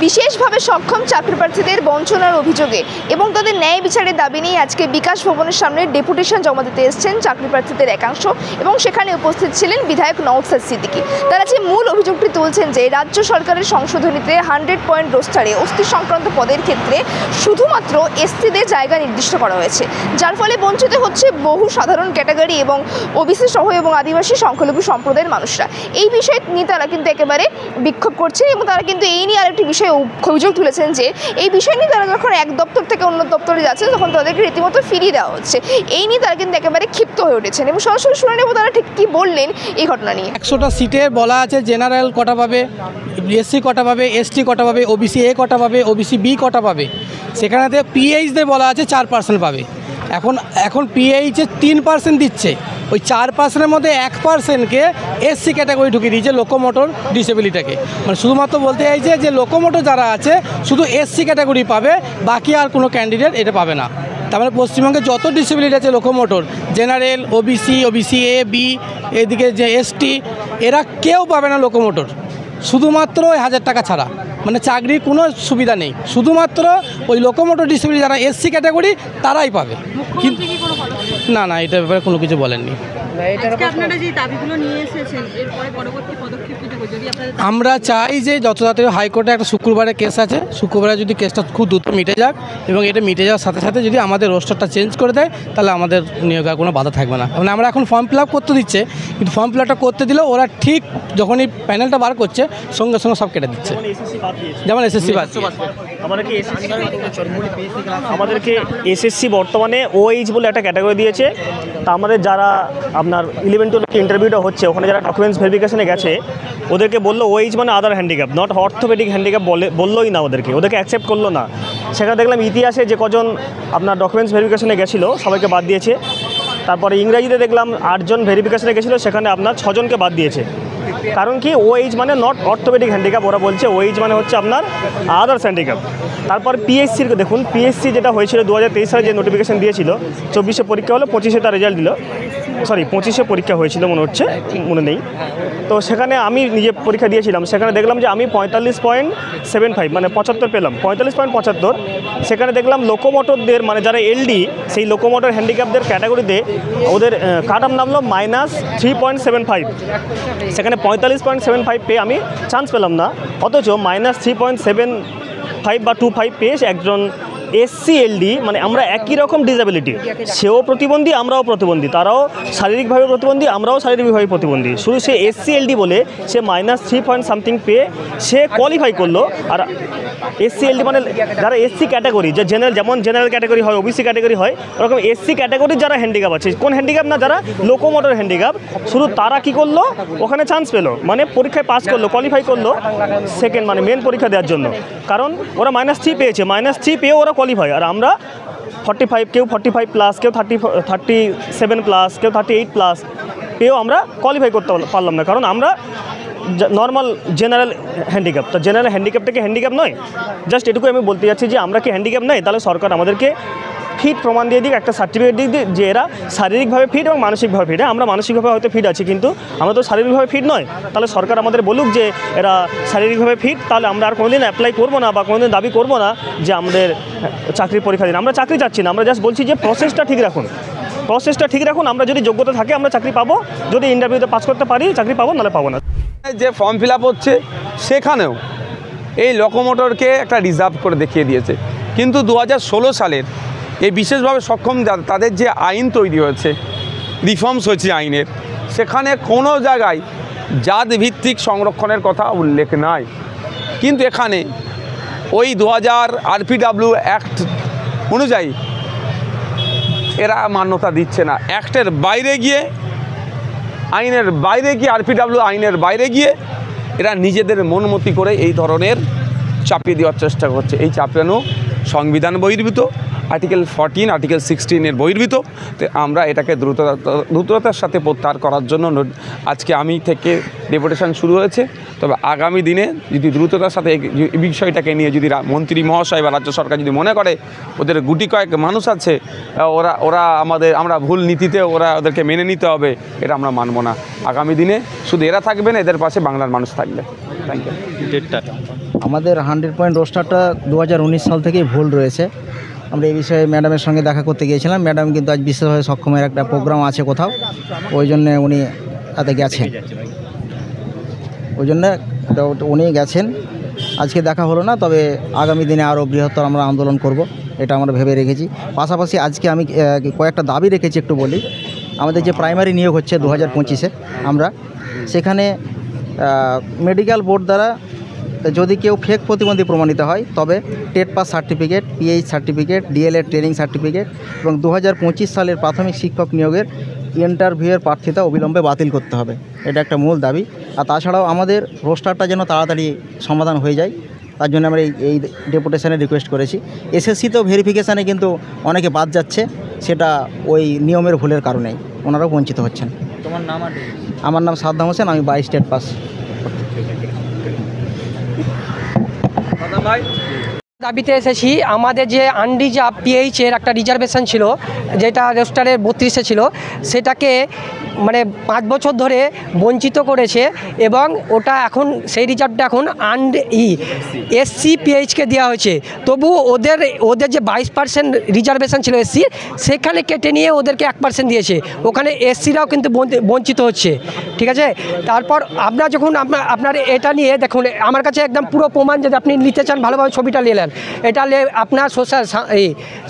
বিশেষভাবে সক্ষম চাকরি প্রার্থীদের বঞ্চনার অভিযোগে এবং তাদের ন্যায় বিচারের দাবি নিয়ে আজকে বিকাশ ভবনের সামনে ডেপুটেশন জমা দিতে এসেছেন চাকরি প্রার্থীদের একাংশ এবং সেখানে উপস্থিত ছিলেন বিধায়ক নওশাদ সিদ্দিকী। তারা যে মূল অভিযোগটি তুলছেন যে রাজ্য সরকারের সংশোধনীতে 100 পয়েন্ট রোস্টারে অস্তি সংক্রান্ত পদের ক্ষেত্রে শুধুমাত্র এসসিদের জায়গা নির্দিষ্ট করা হয়েছে, যার ফলে বঞ্চিত হচ্ছে বহু সাধারণ ক্যাটাগরি এবং ওবিসি সহ এবং আদিবাসী সংখ্যালঘু সম্প্রদায়ের মানুষরা। এই বিষয় নিয়ে তারা কিন্তু একেবারে বিক্ষোভ করছেন এবং তারা কিন্তু এই নিয়ে আরেকটি বিষয়ে অভিযোগ তুলেছেন যে এই বিষয় নিয়ে তারা যখন এক দপ্তর থেকে অন্য দপ্তরে যাচ্ছে তখন তাদেরকে রীতিমতো ফিরিয়ে দেওয়া হচ্ছে। এই নিয়ে তারা কিন্তু একেবারে ক্ষিপ্ত হয়ে উঠেছেন এবং সরাসরি শুনে নেব তারা ঠিক কী বললেন এই ঘটনা নিয়ে। 100টা সিটে বলা আছে জেনারেল কটা পাবে, এসসি কটা পাবে, এসটি কটা পাবে, ওবিসি এ কটা পাবে, ওবিসি বি কটা পাবে। সেখানেতে পিএইচদের বলা আছে 4% পাবে। এখন পিএইচে 3% দিচ্ছে, ওই 4%-এর মধ্যে 1%কে এসসি ক্যাটাগরি ঢুকিয়ে দিয়েছে, লোকোমোটর ডিসেবিলিটিকে। মানে শুধুমাত্র বলতে চাইছে যে লোকোমোটর যারা আছে শুধু এসসি ক্যাটাগরি পাবে, বাকি আর কোনো ক্যান্ডিডেট এটা পাবে না। তার মানে পশ্চিমবঙ্গে যত ডিসেবিলিটি আছে locomotor, general, OBC A B, এদিকে যে এসটি, এরা কেউ পাবে না লোকোমোটর, শুধুমাত্র 1000 টাকা ছাড়া। মানে চাকরির কোনো সুবিধা নেই, শুধুমাত্র ওই লোকোমোটর ডিসেবিলিটি যারা এসসি ক্যাটাগরি তারাই পাবে। কিন্তু না এটার ব্যাপারে কোনো কিছু বলেননি। আমরা চাই যে যত তাড়াতাড়ি হাইকোর্টে একটা শুক্রবারে কেস আছে, শুক্রবারে যদি কেসটা খুব দ্রুত মিটে যাক এবং এটা মিটে যাওয়ার সাথে সাথে যদি আমাদের রোস্টারটা চেঞ্জ করে দেয় তাহলে আমাদের নিয়োগে কোনো বাধা থাকবে না। মানে আমরা এখন ফর্ম ফিল আপ করতে দিচ্ছে, কিন্তু ফর্ম ফিল আপটা করতে দিলেও ওরা ঠিক যখনই প্যানেলটা বার করছে সঙ্গে সঙ্গে সব কেটে দিচ্ছে। যেমন এসএসসি বাদ, আমাদেরকে এসএসসি বর্তমানে ওএইচ বলে একটা ক্যাটাগরি দিয়েছে। তা আমাদের যারা আপনার 11 to ইন্টারভিউটা হচ্ছে ওখানে যারা ডকুমেন্টস ভেরিফিকেশনে গেছে ওদেরকে বললো ওএইচ মানে আদার হ্যান্ডিক্যাপ, নট অর্থোপেডিক হ্যান্ডিক্যাপ বললোই না, ওদেরকে অ্যাকসেপ্ট করলো না। সেখানে দেখলাম ইতিহাসে যে কজন আপনার ডকুমেন্টস ভেরিফিকেশনে গেছিলো সবাইকে বাদ দিয়েছে। তারপরে ইংরাজিতে দেখলাম 8 জন ভেরিফিকেশনে গেছিলো, সেখানে আপনার 6 জনকে বাদ দিয়েছে। কারণ কি ওএইচ মানে নট অর্থোপেডিক হ্যান্ডিক্যাপ, ওরা বলছে ওএইচ মানে হচ্ছে আপনার আদার্স হ্যান্ডিক্যাপ। তারপর পিএসসির দেখুন, পিএসসি যেটা হয়েছিল 2023 সালে যে নোটিফিকেশন দিয়েছিল, 24-এ পরীক্ষা হলো, 25-এ তার রেজাল্ট দিল, 25-এ পরীক্ষা হয়েছিল মনে হচ্ছে, মনে নেই। তো সেখানে আমি নিজে পরীক্ষা দিয়েছিলাম, সেখানে দেখলাম যে আমি 45.75 মানে 75 পেলাম, 45.75। সেখানে দেখলাম লোকোমোটরদের মানে যারা এলডি, সেই লোকোমোটর হ্যান্ডিক্যাপদের ক্যাটাগরিতে ওদের কাট অফ নামলো -3.75। সেখানে 45.75 পেয়ে আমি চান্স পেলাম না, অথচ -3.75 বা 25 পেয়ে একজন এসসি এলডি, মানে আমরা একই রকম ডিসেবিলিটি, সেও প্রতিবন্ধী আমরাও প্রতিবন্ধী, তারাও শারীরিকভাবে প্রতিবন্ধী আমরাও শারীরিকভাবে প্রতিবন্ধী, শুধু সে এসসি এলডি বলে সে -3 পেয়ে সে কোয়ালিফাই করলো। আর এসসি এলডি মানে যারা এসসি ক্যাটাগরি, যে যেমন জেনারেল ক্যাটাগরি হয়, ওবিসি ক্যাটাগরি হয়, ওরকম এসসি ক্যাটাগরির যারা হ্যান্ডিক্যাপ আছে, কোন হ্যান্ডিক্যাপ না, যারা লোকোমোটর হ্যান্ডিক্যাপ, শুধু তারা কি করলো ওখানে চান্স পেলো, মানে পরীক্ষায় পাস করলো, কোয়ালিফাই করলো সেকেন্ড মানে মেন পরীক্ষা দেওয়ার জন্য। কারণ ওরা -3 পেয়েছে, -3 পেয়ে ওরা কোয়ালিফাই। আর আমরা 45, কেউ 45 প্লাস, কেউ 37 প্লাস, কেউ 38 প্লাস পেয়েও আমরা কোয়ালিফাই করতে পারলাম না, কারণ আমরা নর্মাল জেনারেল হ্যান্ডিক্যাপ। তো জেনারেল হ্যান্ডিক্যাপটাকে হ্যান্ডিক্যাপ নয়। জাস্ট এটুকু আমি বলতে যাচ্ছি যে আমরা কি হ্যান্ডিক্যাপ নয়, তাহলে সরকার আমাদেরকে ফিট প্রমাণ দিয়ে দিক, একটা সার্টিফিকেট দিয়ে দিক যে এরা শারীরিকভাবে ফিট এবং মানসিকভাবে ফিট। আমরা মানসিকভাবে হয়তো ফিট আছি, কিন্তু আমরা তো শারীরিকভাবে ফিট নয়। তাহলে সরকার আমাদের বলুক যে এরা শারীরিকভাবে ফিট, তাহলে আমরা আর কোনোদিন অ্যাপ্লাই করবো না বা কোনোদিন দাবি করবো না যে আমাদের চাকরির পরীক্ষা দিন। আমরা চাকরি চাচ্ছি না, আমরা জাস্ট বলছি যে প্রসেসটা ঠিক রাখুন, আমরা যদি যোগ্যতা থাকে আমরা চাকরি পাবো, যদি ইন্টারভিউতে পাস করতে পারি চাকরি পাবো, নাহলে পাবো না। যে ফর্ম ফিল আপ হচ্ছে সেখানেও এই লোকোমোটরকে একটা রিজার্ভ করে দেখিয়ে দিয়েছে। কিন্তু 2016 সালের এই বিশেষভাবে সক্ষম তাদের যে আইন তৈরি হয়েছে, রিফর্মস হয়েছে আইনের, সেখানে কোনো জায়গায় জাত ভিত্তিক সংরক্ষণের কথা উল্লেখ নাই। কিন্তু এখানে ওই 2000 RPW অ্যাক্ট অনুযায়ী এরা মান্যতা দিচ্ছে না। অ্যাক্টের বাইরে গিয়ে, আইনের বাইরে গিয়ে, RPW আইনের বাইরে গিয়ে এরা নিজেদের মনমতি করে এই ধরনের চাপিয়ে দেওয়ার চেষ্টা করছে। এই চাপানো সংবিধান বহির্ভূত আর্টিকেল 14 আর্টিকেল 16 বহির্ভূত। তো আমরা এটাকে দ্রুততার সাথে প্রত্যাহার করার জন্য আজকে আমি থেকে ডেপুটেশন শুরু হয়েছে। তবে আগামী দিনে যদি দ্রুততার সাথে এই বিষয়টাকে নিয়ে যদি মন্ত্রী মহাশয় বা রাজ্য সরকার যদি মনে করে ওদের গুটি কয়েক মানুষ আছে ওরা আমরা ভুল নীতিতে ওদেরকে মেনে নিতে হবে, এটা আমরা মানব না। আগামী দিনে শুধু এরা থাকবে না, এদের পাশে বাংলার মানুষ থাকবে। Thank you. আমাদের 100 পয়েন্ট রোস্টারটা 2019 সাল থেকেই ভুল রয়েছে। আমরা এই বিষয়ে ম্যাডামের সঙ্গে দেখা করতে গিয়েছিলাম। ম্যাডাম কিন্তু আজ বিশেষভাবে সক্ষমের একটা প্রোগ্রাম আছে কোথাও, ওই জন্যে উনি তাতে গেছেন, ওই জন্যে উনি গেছেন। আজকে দেখা হলো না, তবে আগামী দিনে আরও বৃহত্তর আমরা আন্দোলন করব, এটা আমরা ভেবে রেখেছি। পাশাপাশি আজকে আমি কয়েকটা দাবি রেখেছি, একটু বলি। আমাদের যে প্রাইমারি নিয়োগ হচ্ছে 2025-এ, আমরা সেখানে মেডিকেল বোর্ড দ্বারা যদি কেউ ফেক প্রতিবন্ধী প্রমাণিত হয় তবে TET pass certificate, PH certificate, DElEd training certificate এবং 2025 সালের প্রাথমিক শিক্ষক নিয়োগের ইন্টারভিউয়ের প্রার্থিতা অবিলম্বে বাতিল করতে হবে, এটা একটা মূল দাবি। আর তাছাড়াও আমাদের রোস্টারটা যেন তাড়াতাড়ি সমাধান হয়ে যায়, তার জন্য আমরা এই ডেপুটেশনে রিকোয়েস্ট করেছি। এসএসসিতেও ভেরিফিকেশানে কিন্তু অনেকে বাদ যাচ্ছে, সেটা ওই নিয়মের ভুলের কারণেই ওনারাও বঞ্চিত হচ্ছেন। তোমার নাম? আমার নাম সাদ্দাম হোসেন, আমি 22 স্টেট পাস। দাবিতে এসেছি। আমাদের যে আনরিজার্ভ পিএইচের একটা রিজার্ভেশন ছিল, যেটা রোস্টারের 32-এ ছিল, সেটাকে মানে 5 বছর ধরে বঞ্চিত করেছে এবং ওটা এখন সেই রিজার্ভটা এখন এসসি পিএইচকে দেওয়া হয়েছে। তবু ওদের যে 22% রিজার্ভেশন ছিল এসসি, সেখানে কেটে নিয়ে ওদেরকে 1% দিয়েছে। ওখানে এসসিরাও কিন্তু বঞ্চিত হচ্ছে, ঠিক আছে। তারপর আপনার যখন আপনার এটা নিয়ে দেখুন, আমার কাছে একদম পুরো প্রমাণ, যদি আপনি নিতে চান ভালোভাবে ছবিটা নিলেন। এটা আপনার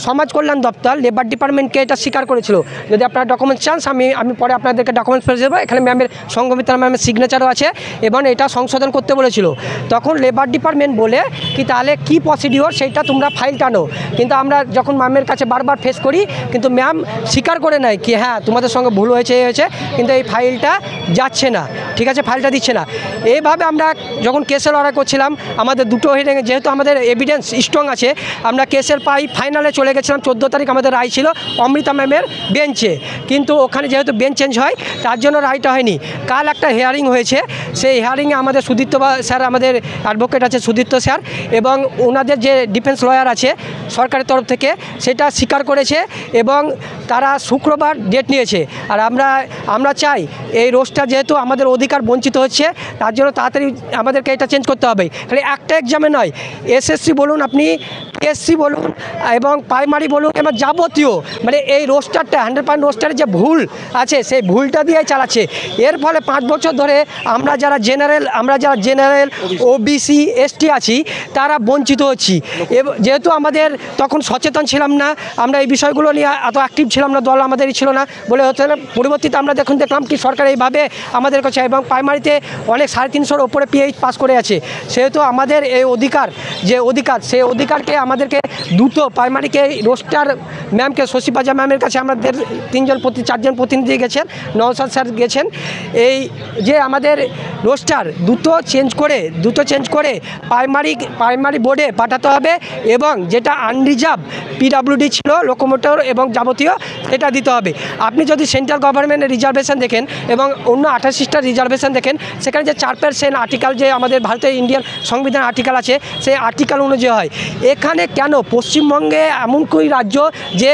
সমাজ কল্যাণ দপ্তর লেবার ডিপার্টমেন্টকে এটা স্বীকার করেছিল। যদি আপনার ডকুমেন্টস চান, আমি পরে আপনাদেরকে ডকুমেন্টস পেয়ে দেবো। এখানে ম্যামের সঙ্গমিত্রা ম্যামের সিগনেচারও আছে এবং এটা সংশোধন করতে বলেছিল। তখন লেবার ডিপার্টমেন্ট বলে কি তাহলে কি প্রসিডিওর সেইটা তোমরা ফাইল টানো। কিন্তু আমরা যখন ম্যামের কাছে বারবার ফেস করি, কিন্তু ম্যাম স্বীকার করে নেয় কি হ্যাঁ তোমাদের সঙ্গে ভুল হয়েছে কিন্তু এই ফাইলটা যাচ্ছে না, ঠিক আছে, ফাইলটা দিচ্ছে না। এইভাবে আমরা যখন কেসের লড়াই করছিলাম, আমাদের দুটো হিয়ারিংয়ে যেহেতু আমাদের এভিডেন্স স্ট্রং আছে, আমরা কেসের ফাইনালে চলে গেছিলাম। 14 তারিখ আমাদের রায় ছিল অমৃতা ম্যামের বেঞ্চে, কিন্তু ওখানে যেহেতু বেঞ্চ চেঞ্জ হয় তার জন্য রায়টা হয়নি। কাল একটা হিয়ারিং হয়েছে, সেই হিয়ারিংয়ে আমাদের সুদীপ্ত স্যার, আমাদের অ্যাডভোকেট আছে সুদীপ্ত স্যার, এবং ওনাদের যে ডিফেন্স লয়ার আছে সরকারের তরফ থেকে, সেটা স্বীকার করেছে এবং তারা শুক্রবার ডেট নিয়েছে। আর আমরা চাই এই রোস্টার যেহেতু আমাদের অধিকার বঞ্চিত হচ্ছে, তার জন্য তাড়াতাড়ি আমাদেরকে এটা চেঞ্জ করতে হবে। খালি একটা এক্সামে নয়, এসএসসি বলুন, আপনি এসসি বলুন এবং প্রাইমারি বলুন, এবং যাবতীয় মানে এই রোস্টারটা 100% রোস্টারের যে ভুল আছে সেই ভুলটা দিয়েই চালাচ্ছে। এর ফলে 5 বছর ধরে আমরা যারা জেনারেল ওবিসি এসটি আছি তারা বঞ্চিত হচ্ছি। যেহেতু আমাদের তখন সচেতন ছিলাম না, আমরা এই বিষয়গুলো নিয়ে এত অ্যাক্টিভ ছিলাম না, দল আমাদেরই ছিল না বলে হচ্ছে না। পরবর্তীতে আমরা দেখলাম কি সরকার এইভাবে আমাদের কাছে, এবং প্রাইমারিতে অনেক 350-এর ওপরে পিএইচ পাস করে আছে। সেহেতু আমাদের এই সেই অধিকারকে আমাদেরকে দ্রুত প্রাইমারিকে রোস্টার ম্যামকে, শশী বাজা ম্যামের কাছে আমাদের 4জন প্রতিনিধি গেছেন, নওশাদ স্যার গেছেন। এই যে আমাদের রোস্টার দ্রুত চেঞ্জ করে প্রাইমারি বোর্ডে পাঠাতে হবে, এবং যেটা আনরিজার্ভ পিডাব্লিউডি ছিল লোকোমোটর এবং যাবতীয়, এটা দিতে হবে। আপনি যদি সেন্ট্রাল গভর্নমেন্টের রিজার্ভেশন দেখেন এবং অন্য 28টা রিজার্ভেশন দেখেন, সেখানে যে 4% আর্টিকেল, যে আমাদের ভারতের ইন্ডিয়ান সংবিধান আর্টিকেল আছে, সেই আর্টিকেল অনুযায়ী হয়। এখানে কেন পশ্চিমবঙ্গে এমন কোন রাজ্য যে